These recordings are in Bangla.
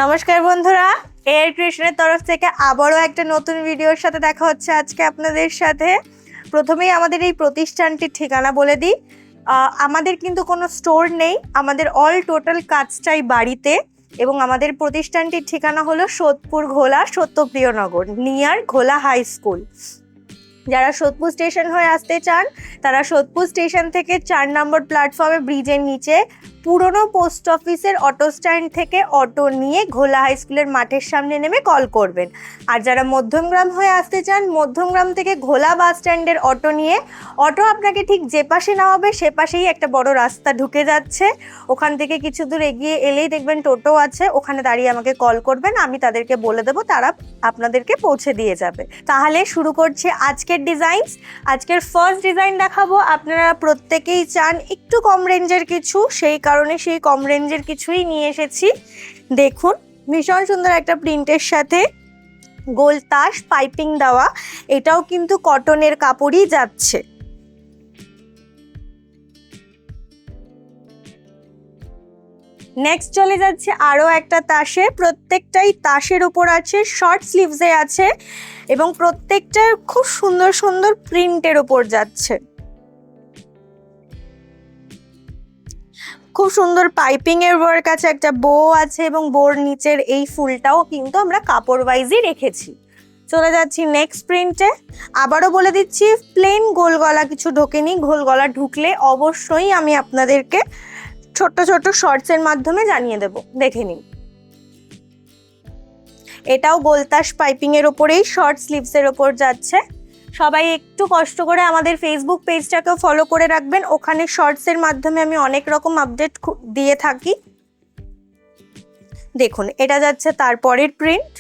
নমস্কার বন্ধুরা, এয়ার ক্রিয়েশনের তরফ থেকে আবারও একটা নতুন ভিডিওর সাথে দেখা হচ্ছে আজকে আপনাদের সাথে। প্রথমেই আমাদের এই প্রতিষ্ঠানটির ঠিকানা বলে দিই। আমাদের কিন্তু কোনো স্টোর নেই, আমাদের অল টোটাল কাজটাই বাড়িতে, এবং আমাদের প্রতিষ্ঠানটির ঠিকানা হলো সোদপুর ঘোলা সত্যপ্রিয়নগর নিয়ার ঘোলা হাই স্কুল। যারা সোদপুর স্টেশন হয়ে আসতে চান তারা সোদপুর স্টেশন থেকে 4 নম্বর প্ল্যাটফর্মে ব্রিজের নিচে পুরনো পোস্ট অফিসের অটো স্ট্যান্ড থেকে অটো নিয়ে ঘোলা হাই স্কুলের মাঠের সামনে নেমে কল করবেন। আর যারা মধ্যমগ্রাম হয়ে আসতে চান, মধ্যমগ্রাম থেকে ঘোলা বাস স্ট্যান্ডের অটো নিয়ে অটো আপনাকে ঠিক যে পাশে নামাবে সে পাশেই একটা বড় রাস্তা ঢুকে যাচ্ছে। ওখান থেকে কিছু দূর এগিয়ে এলেই দেখবেন টোটো আছে, ওখানে দাঁড়িয়ে আমাকে কল করবেন, আমি তাদেরকে বলে দেবো, তারা আপনাদেরকে পৌঁছে দিয়ে যাবে। তাহলে শুরু করছি আজকের ডিজাইন। আজকের ফার্স্ট ডিজাইন দেখাবো। আপনারা প্রত্যেকেই চান একটু কম রেঞ্জের কিছু, সেই কারণে সেই কম রেঞ্জের কিছুই নিয়ে এসেছি। দেখুন, ভীষণ সুন্দর একটা প্রিন্টের সাথে গোল তাস পাইপিং দেওয়া, এটাও কিন্তু কটনের কাপড়ই যাচ্ছে। নেক্সট চলে যাচ্ছে আরও একটা তাসে, প্রত্যেকটাই তাসের উপর আছে, শর্ট স্লিভসে আছে এবং প্রত্যেকটার খুব সুন্দর সুন্দর প্রিন্টের উপর যাচ্ছে। খুব সুন্দর পাইপিং এর ওয়ার্ক আছে, একটা বো আছে এবং বোর নিচের এই ফুলটাও কিন্তু আমরা কাপড় ওয়াইজই রেখেছি। চলে যাচ্ছি নেক্সট প্রিন্টে। আবারও বলে দিচ্ছি, প্লেন গোল গলা কিছু ঢোকেনি, গোল গলা ঢুকলে অবশ্যই আমি আপনাদেরকে ছোট্ট ছোট্ট শর্টসের মাধ্যমে জানিয়ে দেব, দেখে নিন। এটাও গোলতাস পাইপিং এর ওপরেই শর্ট স্লিভসের ওপর যাচ্ছে। সবাই একটু কষ্ট করে আমাদের ফেসবুক পেজটাকেও ফলো করে রাখবেন, ওখানে শর্টসের মাধ্যমে আমি অনেক রকম আপডেট দিয়ে থাকি। দেখুন, এটা যাচ্ছে তারপরের প্রিন্ট।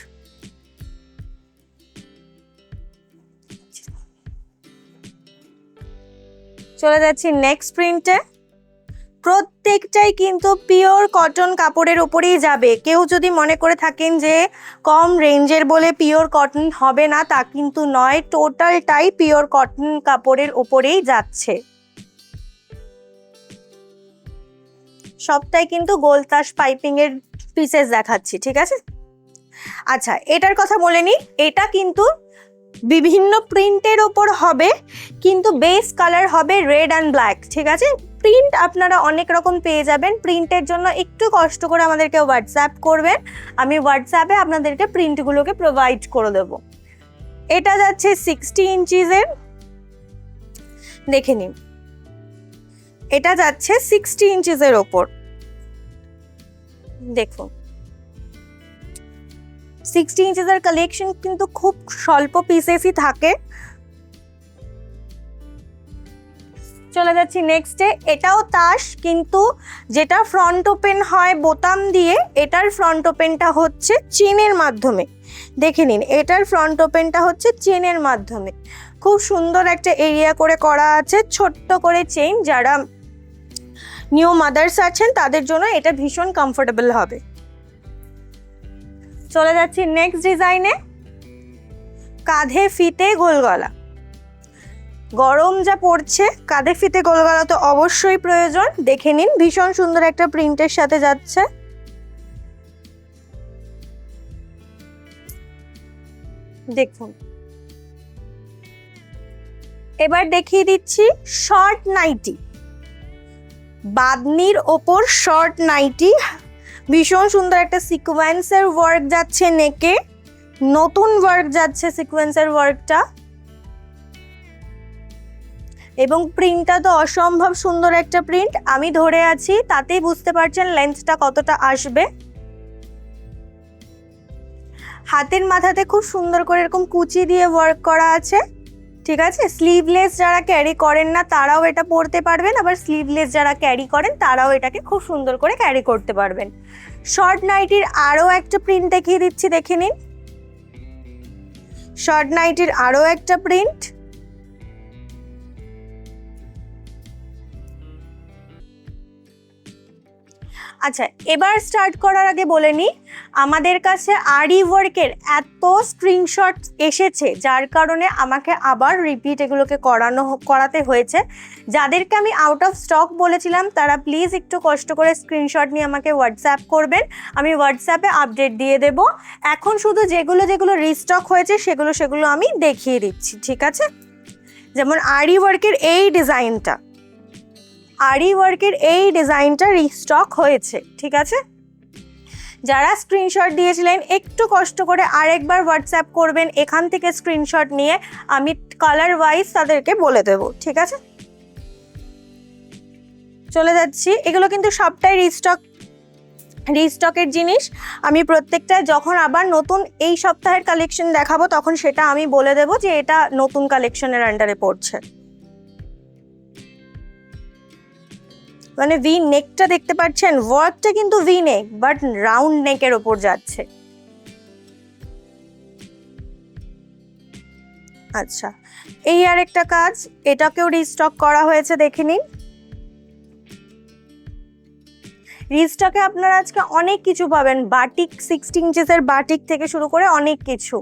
চলে যাচ্ছি নেক্সট প্রিন্টে। প্রত্যেকটাই কিন্তু পিওর কটন কাপড়ের ওপরেই যাবে। কেউ যদি মনে করে থাকেন যে কম রেঞ্জের বলে পিওর কটন হবে না, তা কিন্তু নয়, টোটালটাই পিওর কটন কাপড়ের ওপরেই যাচ্ছে। সবটাই কিন্তু গোলতাস পাইপিং এর পিসেস দেখাচ্ছি, ঠিক আছে? আচ্ছা, এটার কথা বলে নিই, এটা কিন্তু বিভিন্ন প্রিন্টের ওপর হবে, কিন্তু বেস কালার হবে রেড অ্যান্ড ব্ল্যাক, ঠিক আছে? প্রিন্ট আপনারা অনেক রকম পেয়ে যাবেন। প্রিন্টের জন্য একটু কষ্ট করে আমাদেরকে হোয়াটসঅ্যাপ করবেন, আমি হোয়াটসঅ্যাপে আপনাদেরকে প্রিন্টগুলোকে প্রোভাইড করে দেব। এটা যাচ্ছে 60 ইঞ্চিজের, দেখে নিন। এটা যাচ্ছে 60 ইঞ্চিজের ওপর, দেখুন। 60 ইঞ্চিজের কালেকশন কিন্তু খুব স্বল্প পিসেসই থাকে। চলে যাচ্ছি নেক্সটে। এটাও তাস, কিন্তু যেটা ফ্রন্ট ওপেন হয় বোতাম দিয়ে, এটার ফ্রন্ট ওপেনটা হচ্ছে চেনের মাধ্যমে। দেখে নিন, এটার ফ্রন্ট ওপেনটা হচ্ছে চেনের মাধ্যমে। খুব সুন্দর একটা এরিয়া করে করা আছে, ছোট্ট করে চেইন। যারা নিউ মাদার্স আছেন তাদের জন্য এটা ভীষণ কমফোর্টেবল হবে। চলে যাচ্ছি নেক্সট ডিজাইনে। কাঁধে ফিতে গোল গলা, গরম যা পড়ছে, কাঁধে ফিতে গোল গলা তো অবশ্যই প্রয়োজন। দেখে নিন, ভীষণ সুন্দর একটা প্রিন্টের সাথে যাচ্ছে। দেখুন, এবার দেখিয়ে দিচ্ছি শর্ট নাইটি, বাদনির ওপর শর্ট নাইটি। ভীষণ সুন্দর একটা সিকোয়েন্সের ওয়ার্ক যাচ্ছে নেকে, নতুন ওয়ার্ক যাচ্ছে সিকোয়েন্সের ওয়ার্কটা, এবং প্রিন্টটা তো অসম্ভব সুন্দর একটা প্রিন্ট। আমি ধরে আছি, তাতেই বুঝতে পারছেন লেন্থটা কতটা আসবে। হাতের মাথাতে খুব সুন্দর করে এরকম কুচি দিয়ে ওয়ার্ক করা আছে, ঠিক আছে? স্লিভলেস যারা ক্যারি করেন না তারাও এটা পরতে পারবেন, আবার স্লিভলেস যারা ক্যারি করেন তারাও এটাকে খুব সুন্দর করে ক্যারি করতে পারবেন। শর্ট নাইটির আরও একটা প্রিন্ট দেখিয়ে দিচ্ছি, দেখে নিন। শর্ট নাইটির আরও একটা প্রিন্ট। আচ্ছা, এবার স্টার্ট করার আগে বলে নিই, আমাদের কাছে আরি ওয়ার্কের এত স্ক্রিনশট এসেছে যার কারণে আমাকে আবার রিপিট এগুলোকে করাতে হয়েছে। যাদেরকে আমি আউট অফ স্টক বলেছিলাম তারা প্লিজ একটু কষ্ট করে স্ক্রিনশট নিয়ে আমাকে হোয়াটসঅ্যাপ করবেন, আমি হোয়াটসঅ্যাপে আপডেট দিয়ে দেব। এখন শুধু যেগুলো রিস্টক হয়েছে সেগুলো আমি দেখিয়ে দিচ্ছি, ঠিক আছে? যেমন আরি ওয়ার্কের এই ডিজাইনটা রিস্টক হয়েছে, ঠিক আছে? যারা স্ক্রিনশট দিয়েছিলেন একটু কষ্ট করে আরেকবার হোয়াটসঅ্যাপ করবেন, এখান থেকে স্ক্রিনশট নিয়ে আমি কালার ওয়াইজ তাদেরকে বলে দেব, ঠিক আছে? চলে যাচ্ছি, এগুলো কিন্তু সবটাই রিস্টকের জিনিস। আমি প্রত্যেকটা যখন আবার নতুন এই সপ্তাহের কালেকশন দেখাবো তখন সেটা আমি বলে দেব যে এটা নতুন কালেকশনের আন্ডারে পড়ছে। মানে ভি নেকটা দেখতে পাচ্ছেন, ওয়ার্কটা কিন্তু ভি নেক বাট রাউন্ড নেকের ওপর যাচ্ছে। আচ্ছা, এই আর একটা কাজ, এটাকেও রিস্টক করা হয়েছে, দেখে নিন। রিস্টকে আপনারা আজকে অনেক কিছু পাবেন, বাটিক 60 ইঞ্চেসের বাটিক থেকে শুরু করে অনেক কিছু।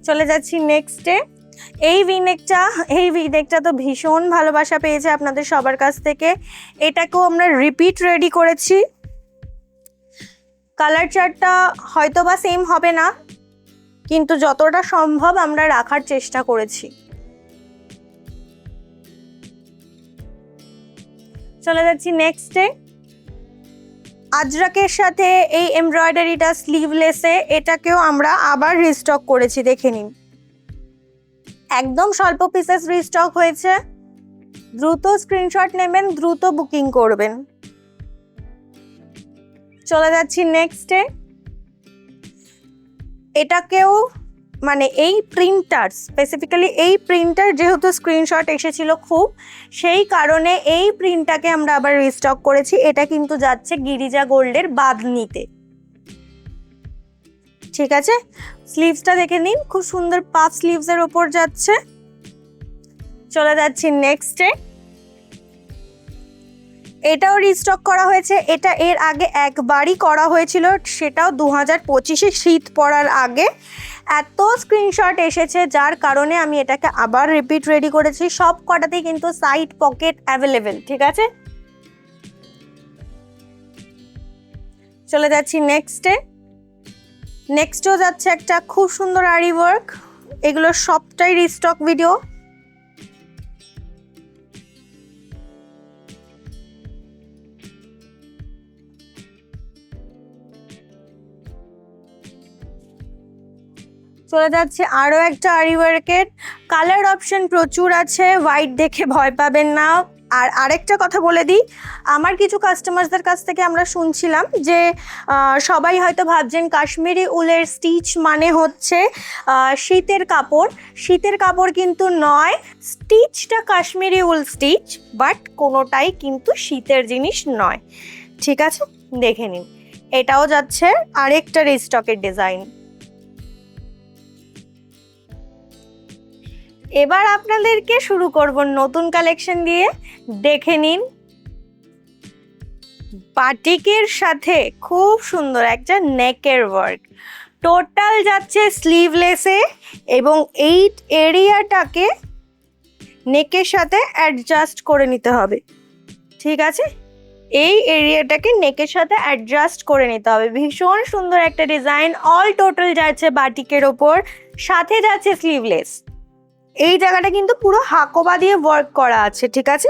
চলে যাচ্ছি নেক্সটে। এই ভিনেকটা তো ভীষণ ভালোবাসা পেয়েছে আপনাদের সবার কাছ থেকে। এটাকেও আমরা রিপিট রেডি করেছি। কালার চার্টটা হয়তো বা সেম হবে না, কিন্তু যতটা সম্ভব আমরা রাখার চেষ্টা করেছি। চলে যাচ্ছি নেক্সটে। আজরাকের সাথে এই এমব্রয়ডারিটা স্লিভলেসে, এটাকেও আমরা আবার রিস্টক করেছি, দেখে নিন। একদম স্বল্প পিসেস রিস্টক হয়েছে, দ্রুত স্ক্রিনশট নেবেন, দ্রুত বুকিং করবেন। চলে যাচ্ছি নেক্সটে। এটাকেও মানে এই প্রিন্টার, স্পেসিফিক্যালি এই প্রিন্টার যেহেতু স্ক্রিনশট এসেছিল খুব, সেই কারণে এই প্রিন্টটাকে আমরা আবার রিস্টক করেছি। এটা কিন্তু যাচ্ছে গিরিজা গোল্ডের বাঁধনিতে, ঠিক আছে? স্লিভসটা দেখে নিন, খুব সুন্দর পাফ স্লিভসের ওপর যাচ্ছে। চলে যাচ্ছি নেক্সটে। এটাও রিস্টক করা হয়েছে, এটা এর আগে একবারই করা হয়েছিল, সেটাও 2025-এ শীত পড়ার আগে। এত স্ক্রিনশট এসেছে যার কারণে আমি এটাকে আবার রিপিট রেডি করেছি। সব কটাতেই কিন্তু সাইড পকেট অ্যাভেলেবেল, ঠিক আছে? চলে যাচ্ছি নেক্সটেও যাচ্ছে একটা খুব সুন্দর আরি ওয়ার্ক। এগুলো সবটাই রিস্টক ভিডিও। চলে যাচ্ছে আরও একটা আরি ওয়ার্কের। কালার অপশন প্রচুর আছে, হোয়াইট দেখে ভয় পাবেন না। আর আরেকটা কথা বলে দিই, আমার কিছু কাস্টমারদের কাছ থেকে আমরা শুনছিলাম যে সবাই হয়তো ভাবছেন কাশ্মীরি উলের স্টিচ মানে হচ্ছে শীতের কাপড় কিন্তু নয়। স্টিচটা কাশ্মীরি উল স্টিচ, বাট কোনোটাই কিন্তু শীতের জিনিস নয়, ঠিক আছে? দেখে নিন, এটাও যাচ্ছে আরেকটা রিস্টকের ডিজাইন। এবার আপনাদেরকে শুরু করব নতুন কালেকশন দিয়ে, দেখে নিন। বাটিকের সাথে খুব সুন্দর একটা নেকের ওয়ার্ক, টোটাল যাচ্ছে স্লিভলেসে, এবং এই এরিয়াটাকে নেকের সাথে অ্যাডজাস্ট করে নিতে হবে, ঠিক আছে? এই এরিয়াটাকে নেকের সাথে অ্যাডজাস্ট করে নিতে হবে। ভীষণ সুন্দর একটা ডিজাইন, অল টোটাল যাচ্ছে বাটিকের ওপর, সাথে যাচ্ছে স্লিভলেস। এই জায়গাটা কিন্তু পুরো হাকোবা দিয়ে ওয়ার্ক করা আছে, ঠিক আছে?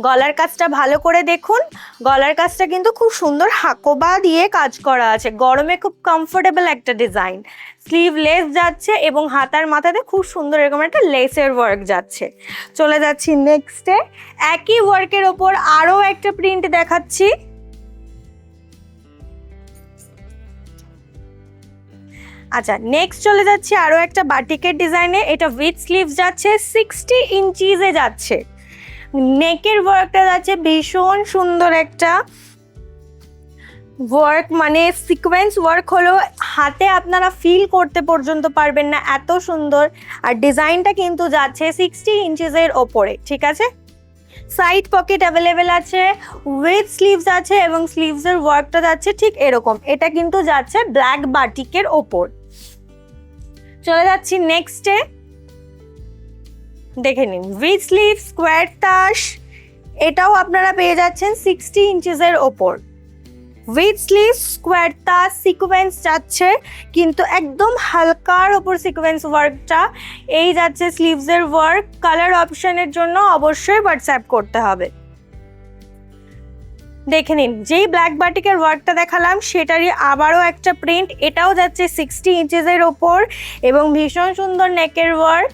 গলার কাজটা ভালো করে দেখুন, গলার কাজটা কিন্তু খুব সুন্দর হাকোবা দিয়ে কাজ করা আছে। গরমে খুব কমফোর্টেবল একটা ডিজাইন। স্লিভলেস যাচ্ছে এবং হাতার মাথাতে খুব সুন্দর এরকম একটা লেসের ওয়ার্ক যাচ্ছে। চলে যাচ্ছি নেক্সটে। একই ওয়ার্কের ওপর আরও একটা প্রিন্ট দেখাচ্ছি। আচ্ছা, নেক্সট চলে যাচ্ছে আরও একটা বাটিকের ডিজাইনে। এটা উইথ স্লিভস যাচ্ছে, 60 ইঞ্চিজে যাচ্ছে। নেকের ওয়ার্কটা যাচ্ছে ভীষণ সুন্দর একটা ওয়ার্ক, মানে সিকোয়েন্স ওয়ার্ক হলো, হাতে আপনারা ফিল করতে পর্যন্ত পারবেন না, এত সুন্দর। আর ডিজাইনটা কিন্তু যাচ্ছে 60 ইঞ্চিজের ওপরে, ঠিক আছে? সাইড পকেট অ্যাভেলেবেল আছে, উইথ স্লিভস আছে এবং স্লিভসের ওয়ার্কটা যাচ্ছে ঠিক এরকম। এটা কিন্তু যাচ্ছে ব্ল্যাক বাটিকের ওপর। চলে যাচ্ছি নেক্সটে, দেখে নিন উইথ স্লিভ স্কোয়ার তাস, এটাও আপনারা পেয়ে যাচ্ছেন 60 ইঞ্চেসের ওপর। উইথ স্লিভ স্কোয়ার তাস সিকোয়েন্স যাচ্ছে, কিন্তু একদম হালকার ওপর সিকোয়েন্স ওয়ার্কটা। এই যাচ্ছে স্লিভসের ওয়ার্ক। কালার অপশনের জন্য অবশ্যই হোয়াটসঅ্যাপ করতে হবে। দেখে নিন, যেই ব্ল্যাক বাটিকের ওয়ার্কটা দেখালাম সেটারই আবারও একটা প্রিন্ট, এটাও যাচ্ছে 60 ইঞ্চেসের ওপর এবং ভীষণ সুন্দর নেকের ওয়ার্ক,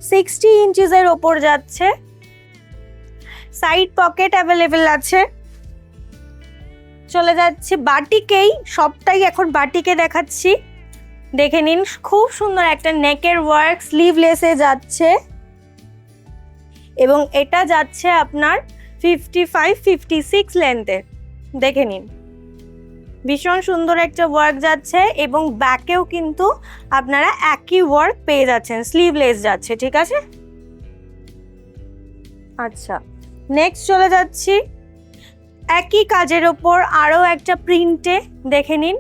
60 ইঞ্চেসের ওপর যাচ্ছে। সাইড পকেট অ্যাভেলেবেল আছে। চলে যাচ্ছে বাটিকেই, সবটাই এখন বাটিকে দেখাচ্ছি। দেখে নিন, খুব সুন্দর একটা নেকের ওয়ার্ক, স্লিভলেসে যাচ্ছে এবং এটা যাচ্ছে আপনার 55-56 লেন্থের। দেখে নিন, ভীষণ সুন্দর একটা ওয়ার্ক যাচ্ছে এবং ব্যাকেও কিন্তু আপনারা একই ওয়ার্ক পেয়ে যাচ্ছেন, স্লিভলেস যাচ্ছে, ঠিক আছে। আচ্ছা, নেক্সট চলে যাচ্ছি একই কাজের ওপর আরও একটা প্রিন্টে। দেখে নিন,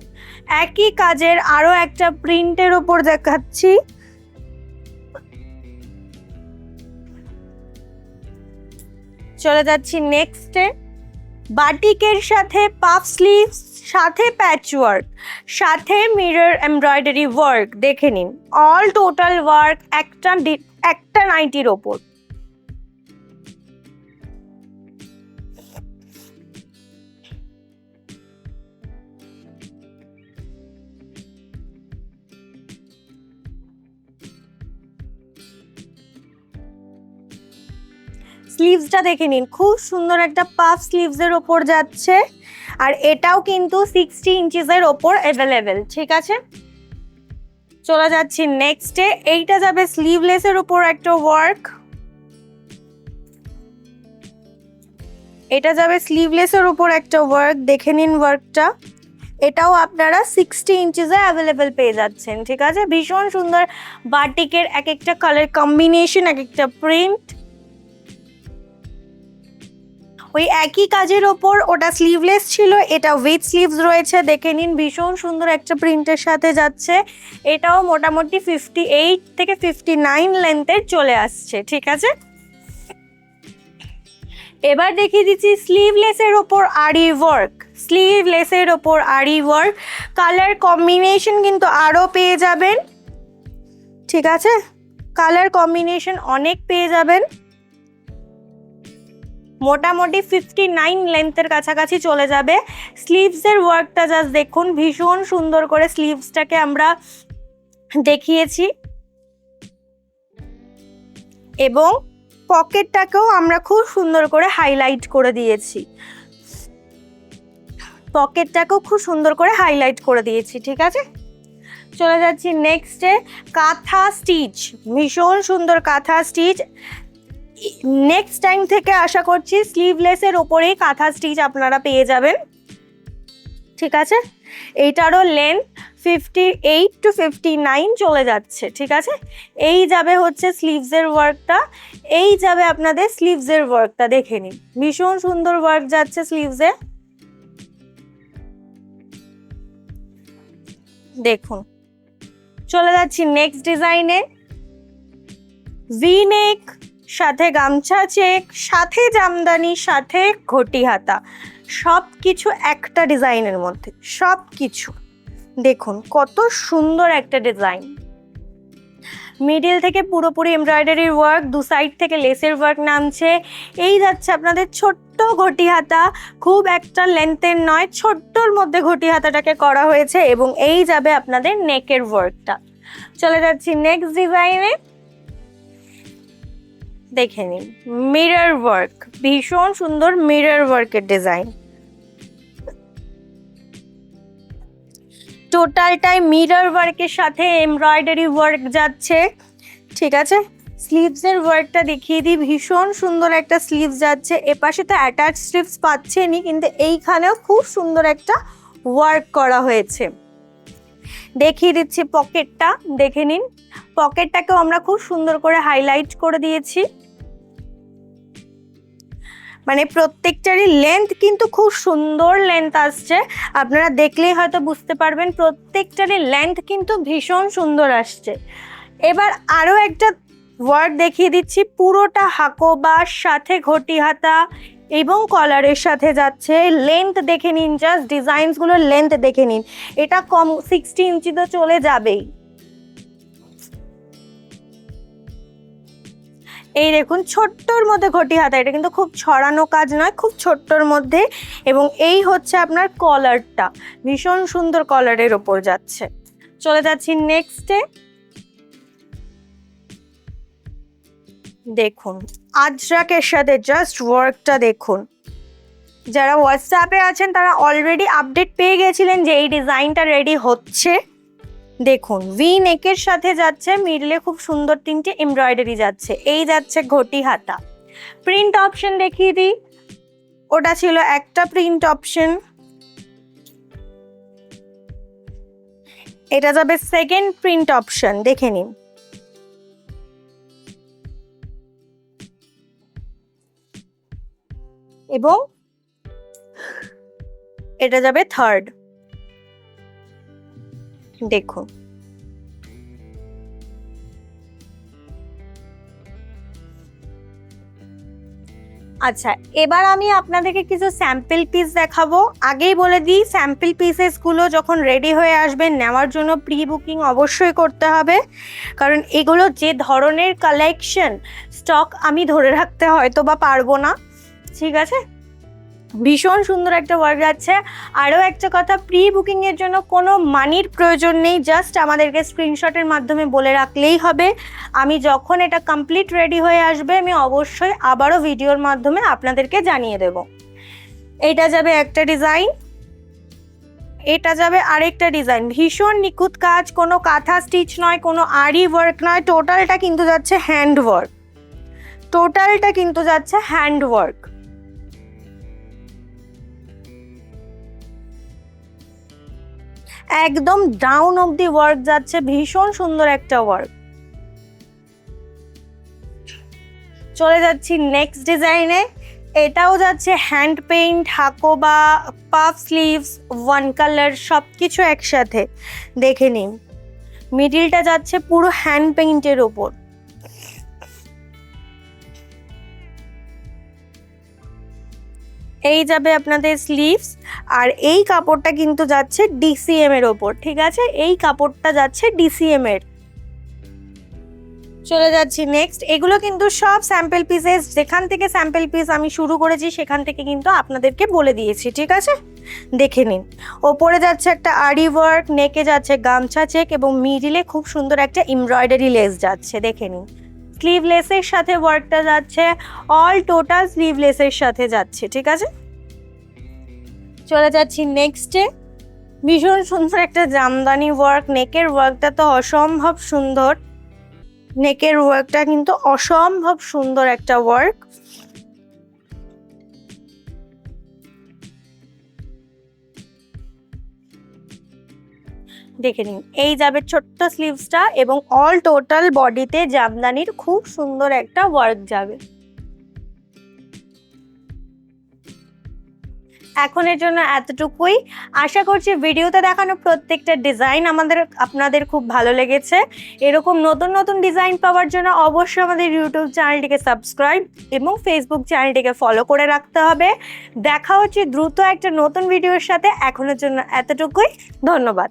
একই কাজের আরও একটা প্রিন্টের ওপর দেখাচ্ছি। চলে যাচ্ছি নেক্সটে, বাটিকের সাথে পাফ স্লিভ, সাথে প্যাচ ওয়ার্ক, সাথে মিরর এমব্রয়ডারি ওয়ার্ক। দেখে নিন, অল টোটাল ওয়ার্ক একটা নাইটির ওপর। স্লিভসটা দেখে নিন, খুব সুন্দর একটা পাফ স্লিভসের ওপর যাচ্ছে আর এটাও কিন্তু 60 ইঞ্চেসের ওপর অ্যাভেলেবেল, ঠিক আছে। চলে যাচ্ছি নেক্সটে, এইটা যাবে স্লিভলেসের ওপর একটা ওয়ার্ক, এটা যাবে স্লিভলেসের ওপর একটা ওয়ার্ক। দেখে নিন ওয়ার্কটা, এটাও আপনারা 60 ইঞ্চেসে অ্যাভেলেবেল পেয়ে যাচ্ছেন, ঠিক আছে। ভীষণ সুন্দর বাটিকের এক একটা কালার কম্বিনেশন, এক একটা প্রিন্ট। ওই একই কাজের ওপর ওটা স্লিভলেস ছিল, এটা উইথ স্লিভস রয়েছে। দেখে নিন, ভীষণ সুন্দর একটা প্রিন্টের সাথে যাচ্ছে। এটাও মোটামুটি 58 থেকে 59 লেন্থের চলে আসছে, ঠিক আছে। এবার দেখিয়ে দিচ্ছি স্লিভলেসের ওপর আরি ওয়ার্ক, স্লিভলেসের ওপর আরি ওয়ার্ক। কালার কম্বিনেশন কিন্তু আরও পেয়ে যাবেন, ঠিক আছে। কালার কম্বিনেশন অনেক পেয়ে যাবেন, মোটামুটি 59 লেন্থের কাছাকাছি চলে যাবে। স্লিভসের ওয়ার্কটা জাস্ট দেখুন, ভীষণ সুন্দর করে স্লিভসটাকে আমরা দেখিয়েছি এবং পকেটটাকেও আমরা খুব সুন্দর করে হাইলাইট করে দিয়েছি, পকেটটাকেও খুব সুন্দর করে হাইলাইট করে দিয়েছি, ঠিক আছে। চলে যাচ্ছি নেক্সটে, কাঁথা স্টিচ, ভীষণ সুন্দর কাঁথা স্টিচ। নেক্সট টাইম থেকে আশা করছি স্লিভলেসের ওপরেই কাঁথা স্টিচ আপনারা পেয়ে যাবেন, ঠিক আছে। এইটারও লেন্থ 58 to 59 চলে যাচ্ছে, ঠিক আছে। এই যাবে হচ্ছে স্লিভসের ওয়ার্কটা, এই যাবে আপনাদের স্লিভসের ওয়ার্কটা। দেখে নিন, ভীষণ সুন্দর ওয়ার্ক যাচ্ছে স্লিভসে, দেখুন। চলে যাচ্ছি নেক্সট ডিজাইনে, ভি নেক, সাথে গামছা চেক, সাথে জামদানি, সাথে ঘটি হাতা, সব কিছু একটা ডিজাইনের মধ্যে, সব কিছু দেখুন কত সুন্দর একটা ডিজাইন। মিডিল থেকে পুরোপুরি এমব্রয়ডারির ওয়ার্ক, দু সাইড থেকে লেসের ওয়ার্ক নামছে। এই যাচ্ছে আপনাদের ছোট্ট ঘটি হাতা, খুব একটা লেন্থের নয়, ছোট্টর মধ্যে ঘটি হাতাটাকে করা হয়েছে এবং এই যাবে আপনাদের নেকের ওয়ার্কটা। চলে যাচ্ছি নেক্সট ডিজাইনে, দেখে নিন মিরর ওয়ার্ক, ভীষণ সুন্দর মিরর ওয়ার্কের ডিজাইন। টোটালটাই মিরর ওয়ার্কের সাথে এমব্রয়ডারি ওয়ার্ক যাচ্ছে, ঠিক আছে। স্লিভসের ওয়ার্কটা দেখিয়ে দিই, ভীষণ সুন্দর একটা স্লিভস যাচ্ছে। এপাশে তো অ্যাটাচ স্লিভস পাচ্ছেনই, কিন্তু এইখানেও খুব সুন্দর একটা ওয়ার্ক করা হয়েছে। দেখিয়ে দিচ্ছি পকেটটা, দেখে নিন, পকেটটাকেও আমরা খুব সুন্দর করে হাইলাইট করে দিয়েছি। মানে প্রত্যেকটারই লেন্থ কিন্তু খুব সুন্দর লেন্থ আসছে, আপনারা দেখলেই হয়তো বুঝতে পারবেন প্রত্যেকটারই লেন্থ কিন্তু ভীষণ সুন্দর আসছে। এবার আরও একটা ওয়ার্ক দেখিয়ে দিচ্ছি, পুরোটা হাকোবার সাথে ঘটি হাতা এবং কলারের সাথে যাচ্ছে। লেন্থ দেখে নিন, জাস্ট ডিজাইনসগুলোর লেন্থ দেখে নিন, এটা কম 60 ইঞ্চি তো চলে যাবেই। এই দেখুন ছোট্টর মধ্যে ঘটি হাতা, এটা কিন্তু খুব ছড়ানো কাজ নয়, খুব ছোট্টর মধ্যে। এবং এই হচ্ছে আপনার কলারটা, ভীষণ সুন্দর কলারের ওপর যাচ্ছে। চলে যাচ্ছি নেক্সটে। দেখুন আজরাকের সাথে জাস্ট ওয়ার্কটা দেখুন। যারা হোয়াটসঅ্যাপে আছেন তারা অলরেডি আপডেট পেয়ে গেছিলেন যে এই ডিজাইনটা রেডি হচ্ছে। দেখুন ভি নেকের সাথে যাচ্ছে, মিডলে খুব সুন্দর 3টে এমব্রয়ডারি যাচ্ছে। এই যাচ্ছে ঘটি হাতা। প্রিন্ট অপশন দেখিয়ে দিই, ওটা ছিল একটা প্রিন্ট অপশন, এটা যাবে সেকেন্ড প্রিন্ট অপশন, দেখে নিন। এবং এটা যাবে থার্ড, দেখুন। আচ্ছা এবার আমি আপনাদেরকে কিছু স্যাম্পল পিস দেখাবো। আগেই বলে দিই স্যাম্পল পিসেসগুলো যখন রেডি হয়ে আসবেন নেওয়ার জন্য প্রি বুকিং অবশ্যই করতে হবে, কারণ এগুলো যে ধরনের কালেকশন স্টক আমি ধরে রাখতে হয়তো বা পারবো না, ঠিক আছে। ভীষণ সুন্দর একটা ওয়ার্ক যাচ্ছে। আরও একটা কথা, প্রি বুকিংয়ের জন্য কোনো মানির প্রয়োজন নেই, জাস্ট আমাদেরকে স্ক্রিনশটের মাধ্যমে বলে রাখলেই হবে। আমি যখন এটা কমপ্লিট রেডি হয়ে আসবে আমি অবশ্যই আবারও ভিডিওর মাধ্যমে আপনাদেরকে জানিয়ে দেব। এটা যাবে একটা ডিজাইন, এটা যাবে আরেকটা ডিজাইন। ভীষণ নিখুঁত কাজ, কোনো কাঁথা স্টিচ নয়, কোনো আরি ওয়ার্ক নয়, টোটালটা কিন্তু যাচ্ছে হ্যান্ড ওয়ার্ক, টোটালটা কিন্তু যাচ্ছে হ্যান্ড ওয়ার্ক। একদম ডাউন অব্দি ওয়ার্ক যাচ্ছে, ভীষণ সুন্দর একটা ওয়ার্ক। চলে যাচ্ছি নেক্সট ডিজাইনে। এটাও যাচ্ছে hand paint, Hakoba, puff sleeves, one colour, সব কিছু একসাথে, দেখে নিন। মিডিলটা যাচ্ছে পুরো হ্যান্ড পেইন্টের ওপর। এই যাবে আপনাদের স্লিভস, আর এই কাপড়টা কিন্তু যাচ্ছে ডিসিএম এর ওপর, ঠিক আছে, এই কাপড়টা যাচ্ছে ডিসিএম এর। চলে যাচ্ছি নেক্সট। এগুলো কিন্তু সব স্যাম্পল পিসেস, যেখান থেকে স্যাম্পল পিস আমি শুরু করেছি সেখান থেকে কিন্তু আপনাদেরকে বলে দিয়েছি, ঠিক আছে, দেখে নিন। ওপরে যাচ্ছে একটা আরি ওয়ার্ক, নেকে যাচ্ছে গামছা চেক এবং মিডিলে খুব সুন্দর একটা এমব্রয়ডারি লেস যাচ্ছে, দেখে নিন। স্লিভলেসের সাথে ওয়ার্কটা যাচ্ছে, অল টোটাল স্লিভলেসের সাথে যাচ্ছে, ঠিক আছে। চলে যাচ্ছি নেক্সটে। ভীষণ সুন্দর একটা জামদানি ওয়ার্ক, নেকের ওয়ার্কটা তো অসম্ভব সুন্দর, নেকের ওয়ার্কটা কিন্তু অসম্ভব সুন্দর একটা ওয়ার্ক। দেখে নিন, এই যাবে ছোট্ট স্লিভসটা এবং অল টোটাল বডিতে জামদানির খুব সুন্দর একটা ওয়ার্ক যাবে। এখনের জন্য এতটুকুই। আশা করছি ভিডিওতে দেখানো প্রত্যেকটা ডিজাইন আপনাদের খুব ভালো লেগেছে। এরকম নতুন নতুন ডিজাইন পাওয়ার জন্য অবশ্যই আমাদের ইউটিউব চ্যানেলটিকে সাবস্ক্রাইব এবং ফেসবুক চ্যানেলটিকে ফলো করে রাখতে হবে। দেখা হচ্ছে দ্রুত একটা নতুন ভিডিওর সাথে। এখনের জন্য এতটুকুই, ধন্যবাদ।